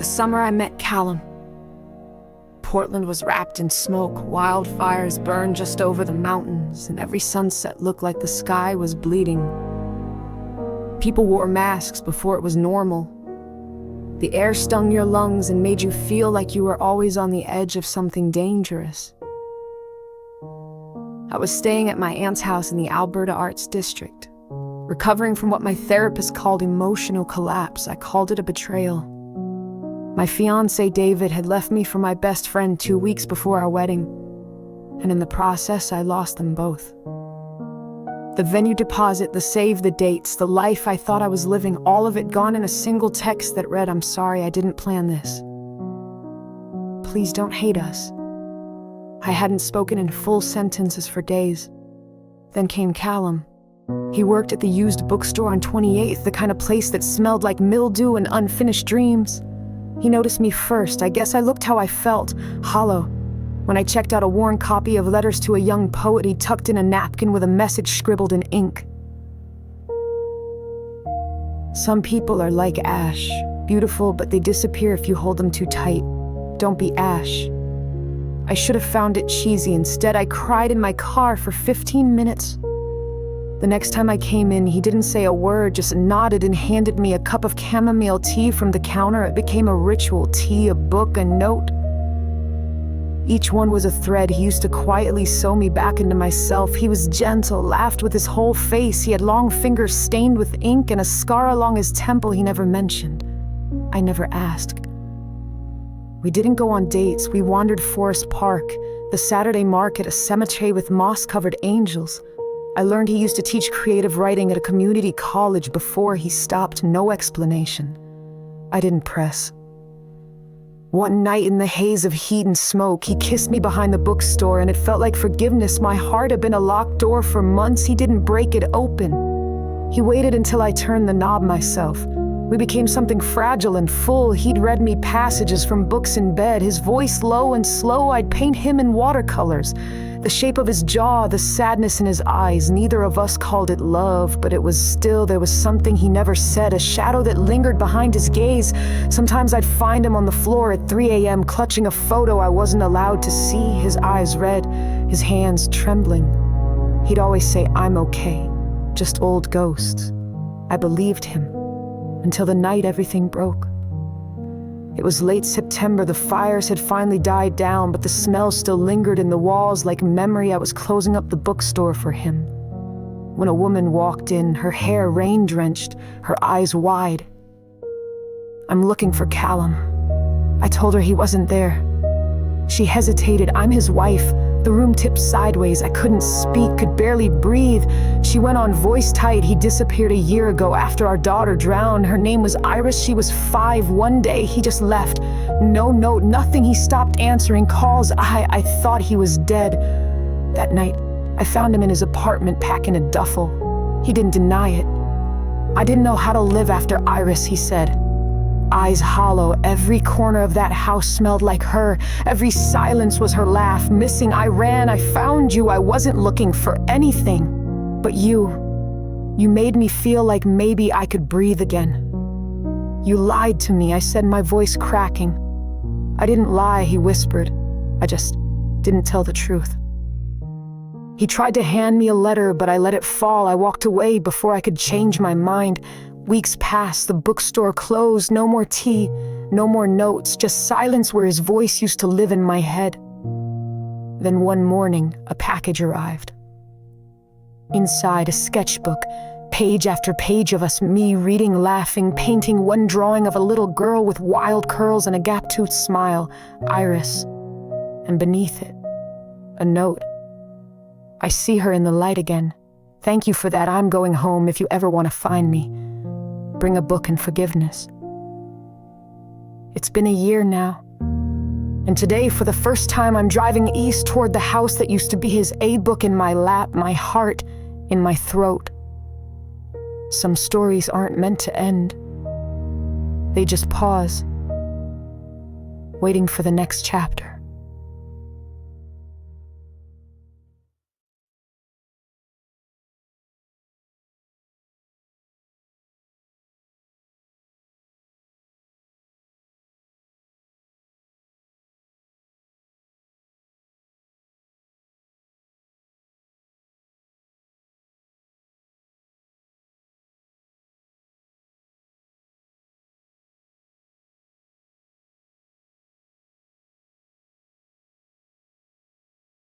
summer I met Callum. Portland was wrapped in smoke, wildfires burned just over the mountains, and every sunset looked like the sky was bleeding. People wore masks before it was normal. The air stung your lungs and made you feel like you were always on the edge of something dangerous. I was staying at my aunt's house in the Alberta Arts District, recovering from what my therapist called emotional collapse. I called it a betrayal. My fiancé David had left me for my best friend 2 weeks before our wedding, and in the process I lost them both. The venue deposit, the save the dates, the life I thought I was living, all of it gone in a single text that read, "I'm sorry, I didn't plan this. Please don't hate us." I hadn't spoken in full sentences for days. Then came Callum. He worked at the used bookstore on 28th, the kind of place that smelled like mildew and unfinished dreams. He noticed me first. I guess I looked how I felt, hollow. When I checked out a worn copy of Letters to a Young Poet, he tucked in a napkin with a message scribbled in ink. Some people are like ash, beautiful, but they disappear if you hold them too tight. Don't be ash. I should have found it cheesy. Instead, I cried in my car for 15 minutes. The next time I came in, he didn't say a word, just nodded and handed me a cup of chamomile tea from the counter. It became a ritual: tea, a book, a note. Each one was a thread. He used to quietly sew me back into myself. He was gentle, laughed with his whole face. He had long fingers stained with ink and a scar along his temple he never mentioned. I never asked. We didn't go on dates. We wandered Forest Park, the Saturday market, a cemetery with moss-covered angels. I learned he used to teach creative writing at a community college before he stopped. No explanation. I didn't press. One night in the haze of heat and smoke, he kissed me behind the bookstore, and it felt like forgiveness. My heart had been a locked door for months. He didn't break it open. He waited until I turned the knob myself. We became something fragile and full. He'd read me passages from books in bed, his voice low and slow. I'd paint him in watercolors. The shape of his jaw, the sadness in his eyes. Neither of us called it love, but it was still, there was something he never said, a shadow that lingered behind his gaze. Sometimes I'd find him on the floor at 3 a.m. clutching a photo I wasn't allowed to see, his eyes red, his hands trembling. He'd always say, "I'm okay, just old ghosts." I believed him, until the night everything broke. It was late September. The fires had finally died down, but the smell still lingered in the walls like memory. I was closing up the bookstore for him when a woman walked in, her hair rain-drenched, her eyes wide. "I'm looking for Callum." I told her he wasn't there. She hesitated. "I'm his wife." The room tipped sideways. I couldn't speak, could barely breathe. She went on, voice tight. "He disappeared a year ago after our daughter drowned. Her name was Iris. She was 5. One day, he just left. No note, nothing. He stopped answering calls. I thought he was dead." That night, I found him in his apartment packing a duffel. He didn't deny it. "I didn't know how to live after Iris," he said. Eyes hollow. Every corner of that house smelled like her. Every silence was her laugh. Missing, I ran. "I found you. I wasn't looking for anything. But you made me feel like maybe I could breathe again." "You lied to me," I said, my voice cracking. "I didn't lie," he whispered. "I just didn't tell the truth." He tried to hand me a letter, but I let it fall. I walked away before I could change my mind. Weeks passed, the bookstore closed. No more tea, no more notes, just silence where his voice used to live in my head. Then one morning, a package arrived. Inside, a sketchbook, page after page of us, me reading, laughing, painting, one drawing of a little girl with wild curls and a gap-toothed smile, Iris. And beneath it, a note. "I see her in the light again. Thank you for that. I'm going home. If you ever want to find me, bring a book and forgiveness." It's been a year now. And today, for the first time, I'm driving east toward the house that used to be his. A book in my lap, my heart in my throat. Some stories aren't meant to end. They just pause, waiting for the next chapter.